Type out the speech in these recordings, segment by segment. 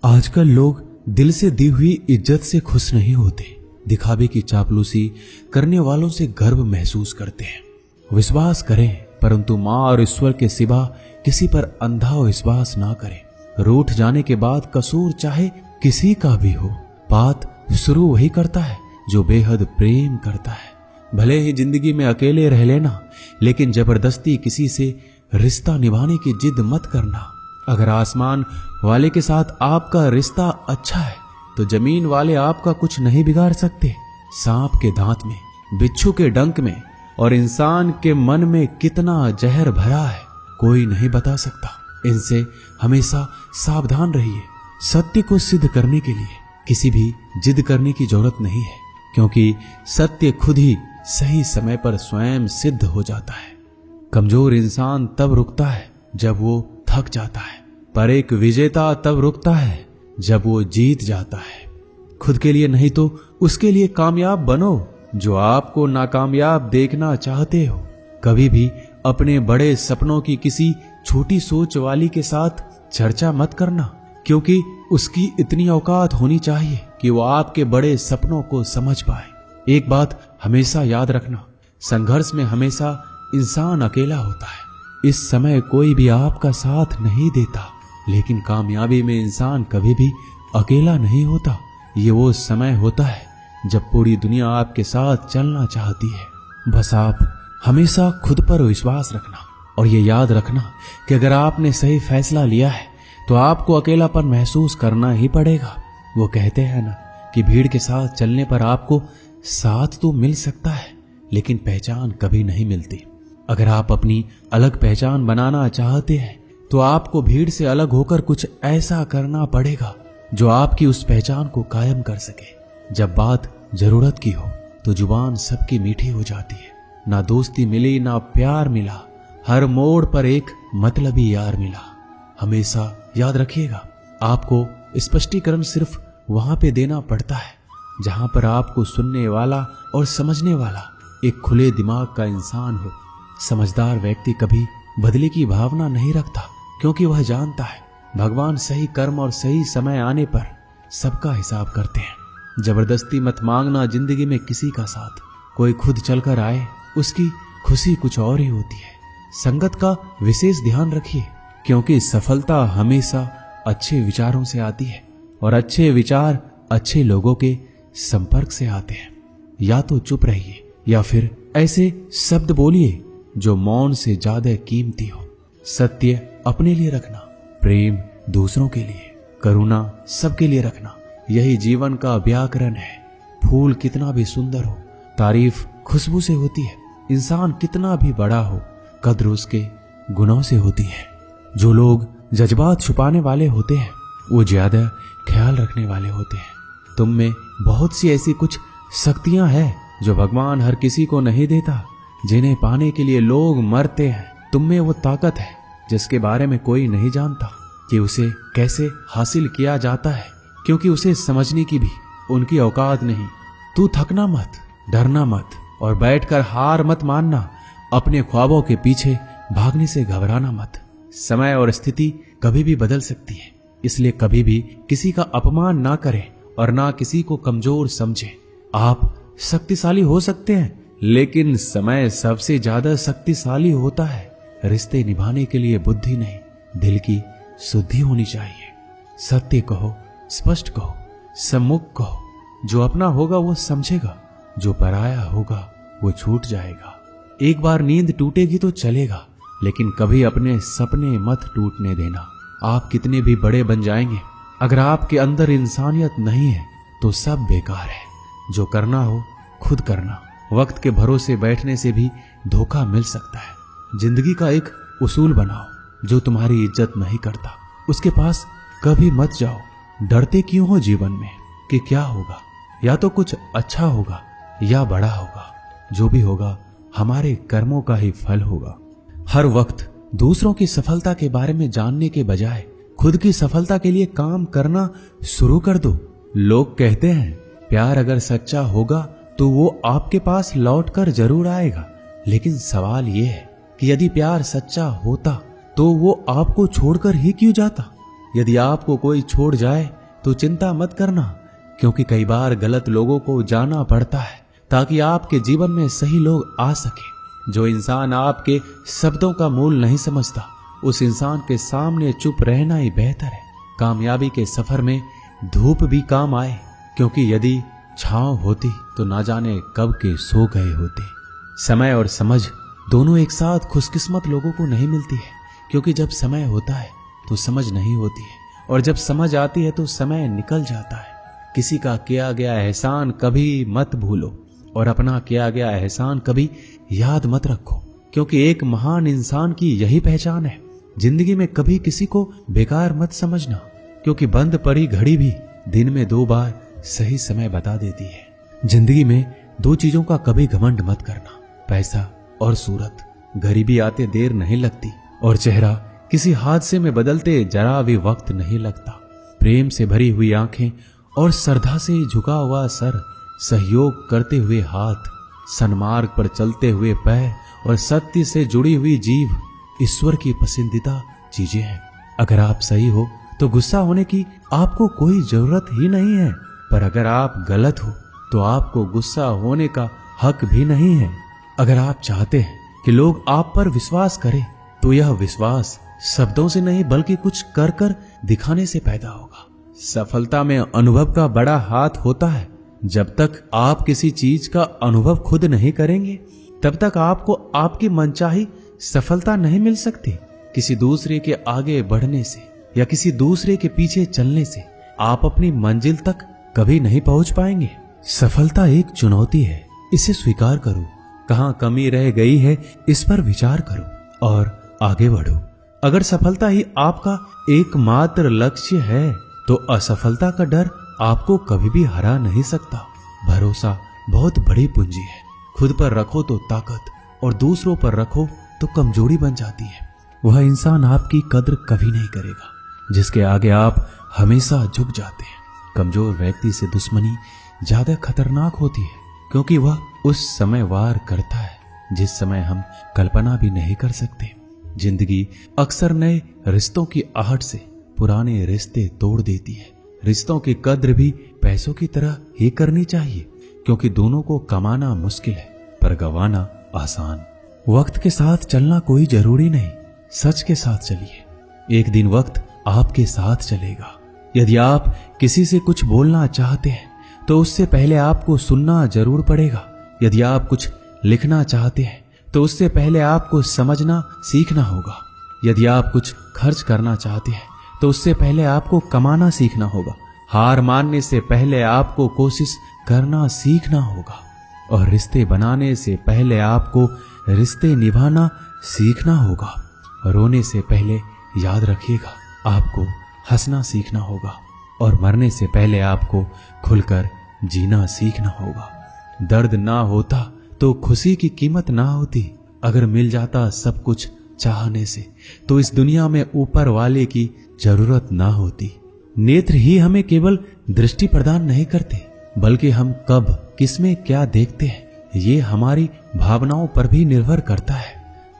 आजकल लोग दिल से दी हुई इज्जत से खुश नहीं होते, दिखावे की चापलूसी करने वालों से गर्व महसूस करते हैं। विश्वास करें, परंतु मां और ईश्वर के सिवा किसी पर अंधा विश्वास ना करें। रूठ जाने के बाद कसूर चाहे किसी का भी हो, बात शुरू वही करता है जो बेहद प्रेम करता है। भले ही जिंदगी में अकेले रह लेना, लेकिन जबरदस्ती किसी से रिश्ता निभाने की जिद मत करना। अगर आसमान वाले के साथ आपका रिश्ता अच्छा है तो जमीन वाले आपका कुछ नहीं बिगाड़ सकते। सांप के दांत में, बिच्छू के डंक में और इंसान के मन में कितना जहर भरा है कोई नहीं बता सकता। इनसे हमेशा सावधान रहिए। सत्य को सिद्ध करने के लिए किसी भी जिद करने की जरूरत नहीं है, क्योंकि सत्य खुद ही सही समय पर स्वयं सिद्ध हो जाता है। कमजोर इंसान तब रुकता है जब वो थक जाता है, पर एक विजेता तब रुकता है जब वो जीत जाता है। खुद के लिए नहीं तो उसके लिए कामयाब बनो जो आपको नाकामयाब देखना चाहते हो। कभी भी अपने बड़े सपनों की किसी छोटी सोच वाली के साथ चर्चा मत करना, क्योंकि उसकी इतनी औकात होनी चाहिए कि वो आपके बड़े सपनों को समझ पाए। एक बात हमेशा याद रखना, संघर्ष में हमेशा इंसान अकेला होता है। इस समय कोई भी आपका साथ नहीं देता, लेकिन कामयाबी में इंसान कभी भी अकेला नहीं होता। ये वो समय होता है जब पूरी दुनिया आपके साथ चलना चाहती है। बस आप हमेशा खुद पर विश्वास रखना और ये याद रखना कि अगर आपने सही फैसला लिया है तो आपको अकेलापन महसूस करना ही पड़ेगा। वो कहते हैं ना कि भीड़ के साथ चलने पर आपको साथ तो मिल सकता है, लेकिन पहचान कभी नहीं मिलती। अगर आप अपनी अलग पहचान बनाना चाहते हैं तो आपको भीड़ से अलग होकर कुछ ऐसा करना पड़ेगा जो आपकी उस पहचान को कायम कर सके। जब बात जरूरत की हो तो जुबान सबकी मीठी हो जाती है। ना दोस्ती मिली ना प्यार मिला, हर मोड़ पर एक मतलबी यार मिला। हमेशा याद रखिएगा, आपको स्पष्टीकरण सिर्फ वहां पे देना पड़ता है जहां पर आपको सुनने वाला और समझने वाला एक खुले दिमाग का इंसान हो। समझदार व्यक्ति कभी बदले की भावना नहीं रखता, क्योंकि वह जानता है भगवान सही कर्म और सही समय आने पर सबका हिसाब करते हैं। जबरदस्ती मत मांगना जिंदगी में किसी का साथ। कोई खुद चलकर आए, उसकी खुशी कुछ और ही होती है। संगत का विशेष ध्यान रखिए, क्योंकि सफलता हमेशा अच्छे विचारों से आती है और अच्छे विचार अच्छे लोगों के संपर्क से आते हैं। या तो चुप रहिए या फिर ऐसे शब्द बोलिए जो मौन से ज्यादा कीमती हो। सत्य अपने लिए रखना, प्रेम दूसरों के लिए, करुणा सबके लिए रखना, यही जीवन का व्याकरण है। फूल कितना भी सुंदर हो, तारीफ खुशबू से होती है। इंसान कितना भी बड़ा हो, कद्र उसके गुणों से होती है। जो लोग जज्बात छुपाने वाले होते हैं वो ज्यादा ख्याल रखने वाले होते हैं। तुम में बहुत सी ऐसी कुछ शक्तियां हैं जो भगवान हर किसी को नहीं देता, जिन्हें पाने के लिए लोग मरते हैं। तुम में वो ताकत है जिसके बारे में कोई नहीं जानता कि उसे कैसे हासिल किया जाता है, क्योंकि उसे समझने की भी उनकी औकात नहीं। तू थकना मत, डरना मत और बैठकर हार मत मानना। अपने ख्वाबों के पीछे भागने से घबराना मत। समय और स्थिति कभी भी बदल सकती है, इसलिए कभी भी किसी का अपमान ना करें और ना किसी को कमजोर समझें। आप शक्तिशाली हो सकते हैं, लेकिन समय सबसे ज्यादा शक्तिशाली होता है। रिश्ते निभाने के लिए बुद्धि नहीं, दिल की शुद्धि होनी चाहिए। सत्य कहो, स्पष्ट कहो, सम्मुख कहो। जो अपना होगा वो समझेगा, जो पराया होगा वो छूट जाएगा। एक बार नींद टूटेगी तो चलेगा, लेकिन कभी अपने सपने मत टूटने देना। आप कितने भी बड़े बन जाएंगे, अगर आपके अंदर इंसानियत नहीं है तो सब बेकार है। जो करना हो खुद करना। वक्त के भरोसे बैठने से भी धोखा मिल सकता है। जिंदगी का एक उसूल बनाओ, जो तुम्हारी इज्जत नहीं करता उसके पास कभी मत जाओ। डरते क्यों हो जीवन में कि क्या होगा? या तो कुछ अच्छा होगा या बड़ा होगा। जो भी होगा हमारे कर्मों का ही फल होगा। हर वक्त दूसरों की सफलता के बारे में जानने के बजाय खुद की सफलता के लिए काम करना शुरू कर दो। लोग कहते हैं प्यार अगर सच्चा होगा तो वो आपके पास लौट कर जरूर आएगा, लेकिन सवाल ये है कि यदि प्यार सच्चा होता तो वो आपको छोड़कर ही क्यों जाता? यदि आपको कोई छोड़ जाए तो चिंता मत करना, क्योंकि कई बार गलत लोगों को जाना पड़ता है ताकि आपके जीवन में सही लोग आ सके। जो इंसान आपके शब्दों का मूल नहीं समझता, उस इंसान के सामने चुप रहना ही बेहतर है। कामयाबी के सफर में धूप भी काम आए, क्योंकि यदि छांव होती तो ना जाने कब के सो गए होते। समय और समझ दोनों एक साथ खुशकिस्मत लोगों को नहीं मिलती है, क्योंकि जब समय होता है तो समझ नहीं होती है, और जब समझ आती है तो समय निकल जाता है। किसी का किया गया एहसान कभी मत भूलो, और अपना किया गया एहसान कभी याद मत रखो, क्योंकि एक महान इंसान की यही पहचान है। जिंदगी में कभी किसी को बेकार मत समझना, क्योंकि बंद पड़ी घड़ी भी दिन में 2 बार सही समय बता देती है। जिंदगी में 2 चीजों का कभी घमंड मत करना, पैसा और सूरत। गरीबी आते देर नहीं लगती, और चेहरा किसी हादसे में बदलते जरा भी वक्त नहीं लगता। प्रेम से भरी हुई आंखें और श्रद्धा से झुका हुआ सर, सहयोग करते हुए हाथ, सन्मार्ग पर चलते हुए पैर और सत्य से जुड़ी हुई जीभ ईश्वर की पसंदीदा चीजें हैं। अगर आप सही हो तो गुस्सा होने की आपको कोई जरूरत ही नहीं है, पर अगर आप गलत हो तो आपको गुस्सा होने का हक भी नहीं है। अगर आप चाहते हैं कि लोग आप पर विश्वास करें, तो यह विश्वास शब्दों से नहीं बल्कि कुछ कर कर दिखाने से पैदा होगा। सफलता में अनुभव का बड़ा हाथ होता है। जब तक आप किसी चीज का अनुभव खुद नहीं करेंगे, तब तक आपको आपकी मनचाही सफलता नहीं मिल सकती। किसी दूसरे के आगे बढ़ने से या किसी दूसरे के पीछे चलने से आप अपनी मंजिल तक कभी नहीं पहुंच पाएंगे। सफलता एक चुनौती है, इसे स्वीकार करो। कहां कमी रह गई है, इस पर विचार करो और आगे बढ़ो। अगर सफलता ही आपका एकमात्र लक्ष्य है, तो असफलता का डर आपको कभी भी हरा नहीं सकता। भरोसा बहुत बड़ी पूंजी है। खुद पर रखो तो ताकत, और दूसरों पर रखो तो कमजोरी बन जाती है। वह इंसान आपकी कद्र कभी नहीं करेगा जिसके आगे आप हमेशा झुक जाते हैं। कमजोर व्यक्ति से दुश्मनी ज्यादा खतरनाक होती है, क्योंकि वह उस समय वार करता है जिस समय हम कल्पना भी नहीं कर सकते। जिंदगी अक्सर नए रिश्तों की आहट से पुराने रिश्ते तोड़ देती है। रिश्तों की कद्र भी पैसों की तरह ही करनी चाहिए, क्योंकि दोनों को कमाना मुश्किल है पर गंवाना आसान। वक्त के साथ चलना कोई जरूरी नहीं, सच के साथ चलिए। एक दिन वक्त आपके साथ चलेगा। यदि आप किसी से कुछ बोलना चाहते हैं, तो उससे पहले आपको सुनना जरूर पड़ेगा। यदि आप कुछ लिखना चाहते हैं, तो उससे पहले आपको समझना सीखना होगा। यदि आप कुछ खर्च करना चाहते हैं, तो उससे पहले आपको कमाना सीखना होगा। हार मानने से पहले आपको कोशिश करना सीखना होगा, और रिश्ते बनाने से पहले आपको रिश्ते निभाना सीखना होगा। रोने से पहले याद रखिएगा, आपको हंसना सीखना होगा, और मरने से पहले आपको खुलकर जीना सीखना होगा। दर्द ना होता तो खुशी की कीमत ना होती। अगर मिल जाता सब कुछ चाहने से, तो इस दुनिया में ऊपर वाले की जरूरत ना होती। नेत्र ही हमें केवल दृष्टि प्रदान नहीं करते, बल्कि हम कब किसमें क्या देखते हैं, ये हमारी भावनाओं पर भी निर्भर करता है।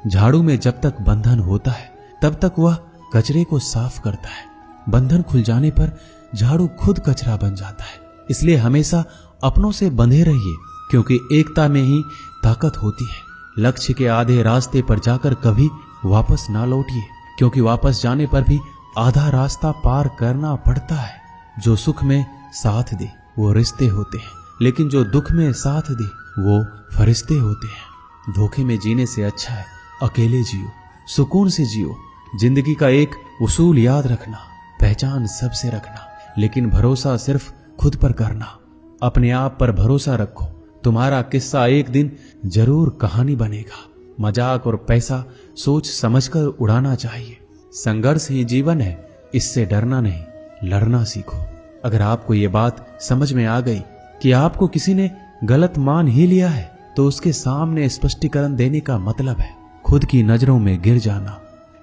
झाड़ू में जब तक बंधन होता है, तब तक वह कचरे को साफ करता है। बंधन खुल जाने पर झाड़ू खुद कचरा बन जाता है। इसलिए हमेशा अपनों से बंधे रहिए, क्योंकि एकता में ही ताकत होती है। लक्ष्य के आधे रास्ते पर जाकर कभी वापस ना लौटिए, क्योंकि वापस जाने पर भी आधा रास्ता पार करना पड़ता है। जो सुख में साथ दे वो रिश्ते होते हैं, लेकिन जो दुख में साथ दे वो फरिश्ते होते हैं। धोखे में जीने से अच्छा है अकेले जियो, सुकून से जियो। जिंदगी का एक उसूल याद रखना, पहचान सबसे रखना, लेकिन भरोसा सिर्फ खुद पर करना। अपने आप पर भरोसा रखो, तुम्हारा किस्सा एक दिन जरूर कहानी बनेगा। मजाक और पैसा सोच समझकर उड़ाना चाहिए। संघर्ष ही जीवन है, इससे डरना नहीं, लड़ना सीखो। अगर आपको ये बात समझ में आ गई कि आपको किसी ने गलत मान ही लिया है, तो उसके सामने स्पष्टीकरण देने का मतलब है खुद की नजरों में गिर जाना,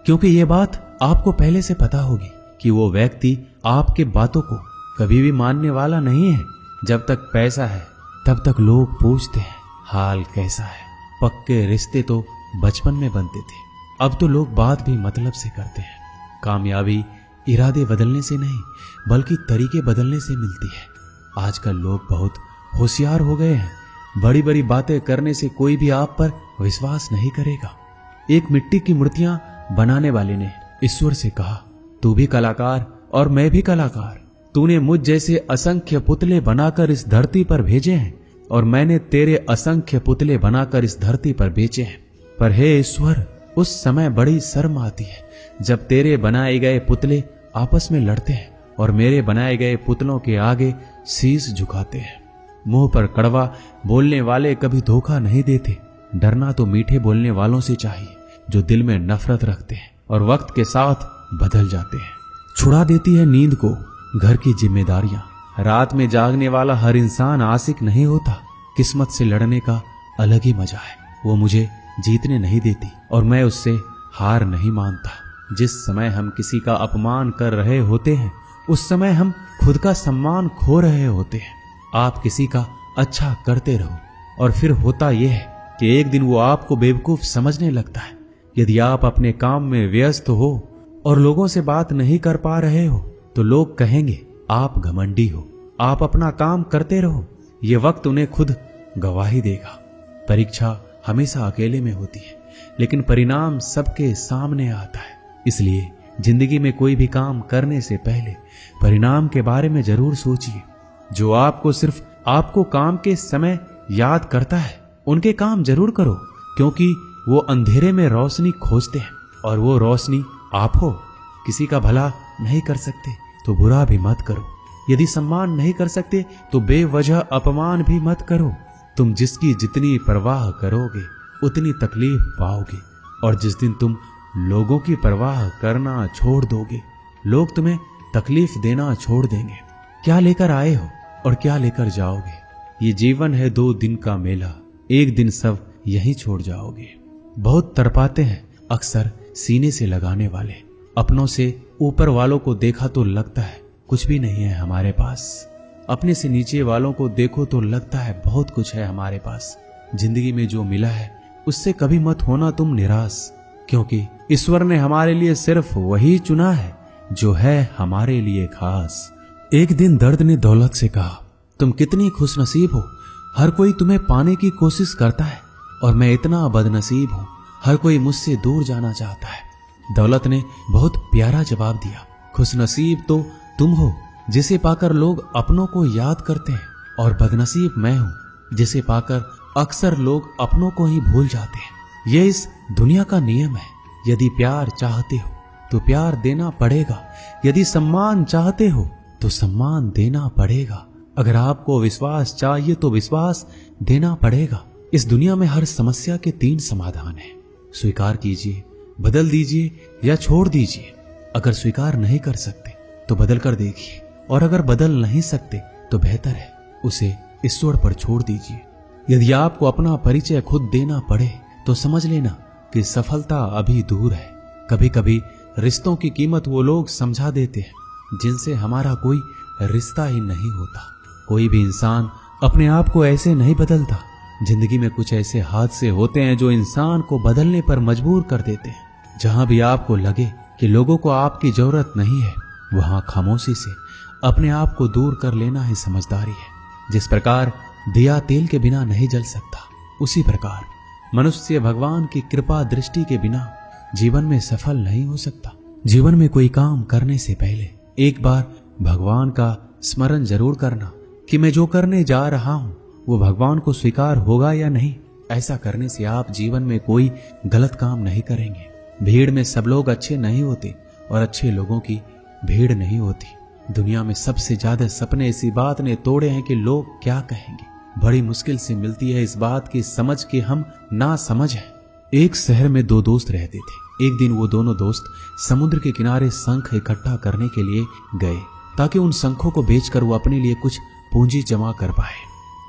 क्योंकि ये बात आपको पहले से पता होगी कि वो व्यक्ति आपके बातों को कभी भी मानने वाला नहीं है। जब तक पैसा है तब तक लोग पूछते हैं हाल कैसा है। पक्के रिश्ते तो बचपन में बनते थे, अब तो लोग बात भी मतलब से करते हैं। कामयाबी इरादे बदलने से नहीं बल्कि तरीके बदलने से मिलती है। आजकल लोग बहुत होशियार हो गए हैं। बड़ी बड़ी बातें करने से कोई भी आप पर विश्वास नहीं करेगा। एक मिट्टी की मूर्तियां बनाने वाले ने ईश्वर से कहा, तू भी कलाकार और मैं भी कलाकार। तूने मुझ जैसे असंख्य पुतले बनाकर इस धरती पर भेजे हैं और मैंने तेरे असंख्य पुतले बनाकर इस धरती पर बेचे हैं। पर हे ईश्वर, उस समय बड़ी शर्म आती है जब तेरे बनाए गए पुतले आपस में लड़ते हैं और मेरे बनाए गए पुतलों के आगे शीश झुकाते हैं। मुंह पर कड़वा बोलने वाले कभी धोखा नहीं देते। डरना तो मीठे बोलने वालों से चाहिए जो दिल में नफरत रखते हैं और वक्त के साथ बदल जाते हैं। छुड़ा देती है नींद को घर की जिम्मेदारियां। रात में जागने वाला हर इंसान आशिक नहीं होता। किस्मत से लड़ने का अलग ही मजा है। वो मुझे जीतने नहीं देती और मैं उससे हार नहीं मानता। जिस समय हम किसी का अपमान कर रहे होते हैं उस समय हम खुद का सम्मान खो रहे होते हैं। आप किसी का अच्छा करते रहो और फिर होता यह है कि एक दिन वो आपको बेवकूफ समझने लगता है। यदि आप अपने काम में व्यस्त हो और लोगों से बात नहीं कर पा रहे हो तो लोग कहेंगे आप घमंडी हो। आप अपना काम करते रहो, ये वक्त उन्हें खुद गवाही देगा। परीक्षा हमेशा अकेले में होती है लेकिन परिणाम सबके सामने आता है। इसलिए जिंदगी में कोई भी काम करने से पहले परिणाम के बारे में जरूर सोचिए। जो आपको सिर्फ आपको काम के समय याद करता है उनके काम जरूर करो, क्योंकि वो अंधेरे में रोशनी खोजते हैं और वो रोशनी आप हो। किसी का भला नहीं कर सकते तो बुरा भी मत करो। यदि सम्मान नहीं कर सकते तो बेवजह अपमान भी मत करो। तुम जिसकी जितनी परवाह करोगे उतनी तकलीफ पाओगे और जिस दिन तुम लोगों की परवाह करना छोड़ दोगे लोग तुम्हें तकलीफ देना छोड़ देंगे। क्या लेकर आए हो और क्या लेकर जाओगे? ये जीवन है 2 दिन का मेला, एक दिन सब यही छोड़ जाओगे। बहुत तड़पाते हैं अक्सर सीने से लगाने वाले। अपनों से ऊपर वालों को देखा तो लगता है कुछ भी नहीं है हमारे पास। अपने से नीचे वालों को देखो तो लगता है बहुत कुछ है हमारे पास। जिंदगी में जो मिला है उससे कभी मत होना तुम निराश, क्योंकि ईश्वर ने हमारे लिए सिर्फ वही चुना है जो है हमारे लिए खास। एक दिन दर्द ने दौलत से कहा, तुम कितनी खुशनसीब हो, हर कोई तुम्हें पाने की कोशिश करता है और मैं इतना बदनसीब हूं, हर कोई मुझसे दूर जाना चाहता है। दौलत ने बहुत प्यारा जवाब दिया, खुशनसीब तो तुम हो जिसे पाकर लोग अपनों को याद करते हैं और बदनसीब मैं हूं जिसे पाकर अक्सर लोग अपनों को ही भूल जाते हैं। यह इस दुनिया का नियम है। यदि प्यार चाहते हो तो प्यार देना पड़ेगा, यदि सम्मान चाहते हो तो सम्मान देना पड़ेगा। अगर आपको विश्वास चाहिए तो विश्वास देना पड़ेगा। इस दुनिया में हर समस्या के 3 समाधान हैं। स्वीकार कीजिए, बदल दीजिए या छोड़ दीजिए। अगर स्वीकार नहीं कर सकते तो बदल कर देखिए और अगर बदल नहीं सकते तो बेहतर है उसे ईश्वर पर छोड़ दीजिए। यदि आपको अपना परिचय खुद देना पड़े तो समझ लेना कि सफलता अभी दूर है। कभी कभी रिश्तों की कीमत वो लोग समझा देते हैं जिनसे हमारा कोई रिश्ता ही नहीं होता। कोई भी इंसान अपने आप को ऐसे नहीं बदलता। जिंदगी में कुछ ऐसे हादसे होते हैं जो इंसान को बदलने पर मजबूर कर देते हैं। जहां भी आपको लगे कि लोगों को आपकी जरूरत नहीं है, वहां खामोशी से अपने आप को दूर कर लेना ही समझदारी है। जिस प्रकार दिया तेल के बिना नहीं जल सकता, उसी प्रकार मनुष्य भगवान की कृपा दृष्टि के बिना जीवन में सफल नहीं हो सकता। जीवन में कोई काम करने से पहले एक बार भगवान का स्मरण जरूर करना कि मैं जो करने जा रहा हूं वो भगवान को स्वीकार होगा या नहीं। ऐसा करने से आप जीवन में कोई गलत काम नहीं करेंगे। भीड़ में सब लोग अच्छे नहीं होते और अच्छे लोगों की भीड़ नहीं होती। दुनिया में सबसे ज्यादा सपने इसी बात ने तोड़े हैं कि लोग क्या कहेंगे। बड़ी मुश्किल से मिलती है इस बात की समझ कि हम ना समझ हैं। एक शहर में 2 दोस्त रहते थे। एक दिन वो दोनों दोस्त समुद्र के किनारे शंख इकट्ठा करने के लिए गए ताकि उन शंखों को बेचकर वो अपने लिए कुछ पूंजी जमा कर पाए।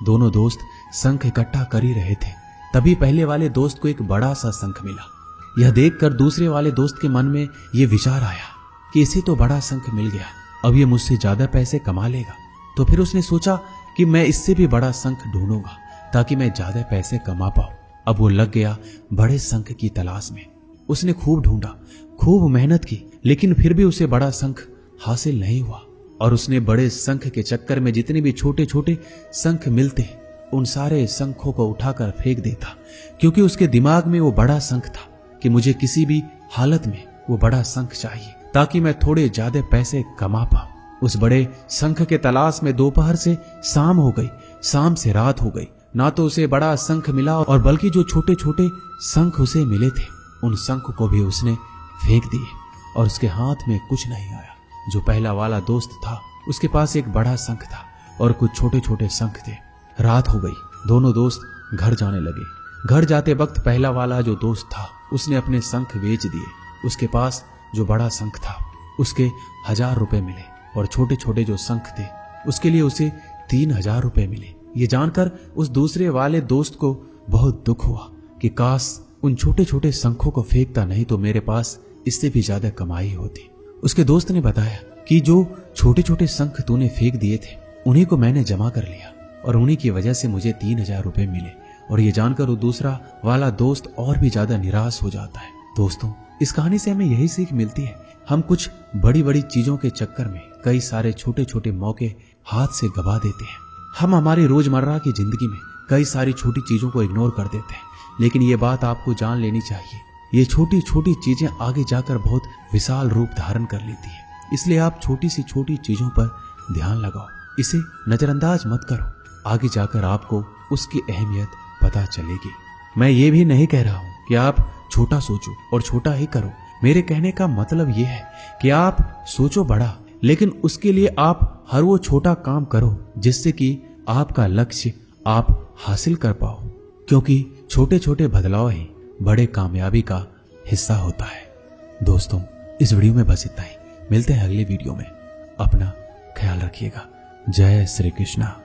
दोनों दोस्त शंख इकट्ठा कर ही रहे थे, तभी पहले वाले दोस्त को एक बड़ा सा शंख मिला। यह देखकर दूसरे वाले दोस्त के मन में यह विचार आया कि इसे तो बड़ा शंख मिल गया, अब ये मुझसे ज्यादा पैसे कमा लेगा। तो फिर उसने सोचा कि मैं इससे भी बड़ा शंख ढूंढूंगा ताकि मैं ज्यादा पैसे कमा पाऊं। अब वो लग गया बड़े शंख की तलाश में। उसने खूब ढूंढा, खूब मेहनत की, लेकिन फिर भी उसे बड़ा शंख हासिल नहीं हुआ। और उसने बड़े शंख के चक्कर में जितने भी छोटे छोटे शंख मिलते उन सारे शंखों को उठाकर फेंक देता, क्योंकि उसके दिमाग में वो बड़ा शंख था कि मुझे किसी भी हालत में वो बड़ा शंख चाहिए ताकि मैं थोड़े ज्यादा पैसे कमा पाऊं। उस बड़े शंख के तलाश में दोपहर से शाम हो गई, शाम से रात हो गई, ना तो उसे बड़ा शंख मिला और बल्कि जो छोटे छोटे शंख उसे मिले थे उन शंख को भी उसने फेंक दिए और उसके हाथ में कुछ नहीं आया। जो पहला वाला दोस्त था उसके पास एक बड़ा शंख था और कुछ छोटे छोटे शंख थे। रात हो गई, दोनों दोस्त घर जाने लगे। घर जाते वक्त पहला वाला जो दोस्त था उसने अपने शंख बेच दिए। उसके पास जो बड़ा शंख था उसके 1000 रुपए मिले और छोटे छोटे जो शंख थे उसके लिए उसे 3000 रुपए मिले। ये जानकर उस दूसरे वाले दोस्त को बहुत दुख हुआ कि काश उन छोटे छोटे शंखों को फेंकता, नहीं तो मेरे पास इससे भी ज्यादा कमाई होती। उसके दोस्त ने बताया कि जो छोटे छोटे शंख तूने फेंक दिए थे उन्हीं को मैंने जमा कर लिया और उन्हीं की वजह से मुझे 3000 रुपए मिले। और ये जानकर वो दूसरा वाला दोस्त और भी ज्यादा निराश हो जाता है। दोस्तों, इस कहानी से हमें यही सीख मिलती है, हम कुछ बड़ी बड़ी चीजों के चक्कर में कई सारे छोटे छोटे मौके हाथ से गवा देते हैं। हम हमारी रोजमर्रा की जिंदगी में कई सारी छोटी चीजों को इग्नोर कर देते हैं, लेकिन ये बात आपको जान लेनी चाहिए, ये छोटी छोटी चीजें आगे जाकर बहुत विशाल रूप धारण कर लेती है। इसलिए आप छोटी सी छोटी चीजों पर ध्यान लगाओ, इसे नजरअंदाज मत करो, आगे जाकर आपको उसकी अहमियत पता चलेगी। मैं ये भी नहीं कह रहा हूं कि आप छोटा सोचो और छोटा ही करो। मेरे कहने का मतलब यह है कि आप सोचो बड़ा, लेकिन उसके लिए आप हर वो छोटा काम करो जिससे कि आपका लक्ष्य आप हासिल कर पाओ, क्योंकि छोटे छोटे बदलाव ही बड़े कामयाबी का हिस्सा होता है। दोस्तों, इस वीडियो में बस इतना ही। मिलते हैं अगले वीडियो में। अपना ख्याल रखिएगा। जय श्री कृष्णा।